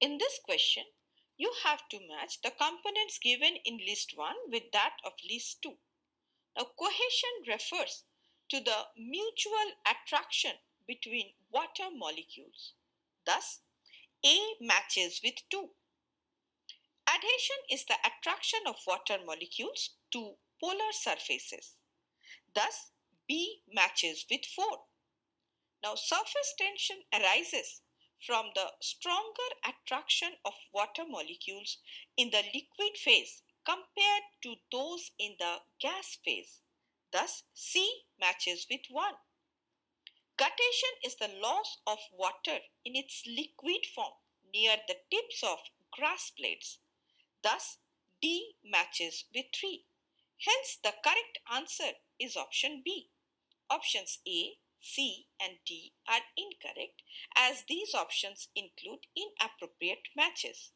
In this question, you have to match the components given in list 1 with that of list 2. Now, cohesion refers to the mutual attraction between water molecules. Thus, A matches with 2. Adhesion is the attraction of water molecules to polar surfaces. Thus, B matches with 4. Now, surface tension arises from the stronger attraction of water molecules in the liquid phase compared to those in the gas phase. Thus, C matches with 1. Guttation is the loss of water in its liquid form near the tips of grass blades. Thus, D matches with 3. Hence, the correct answer is option B. Options A, C, and D are incorrect as these options include inappropriate matches.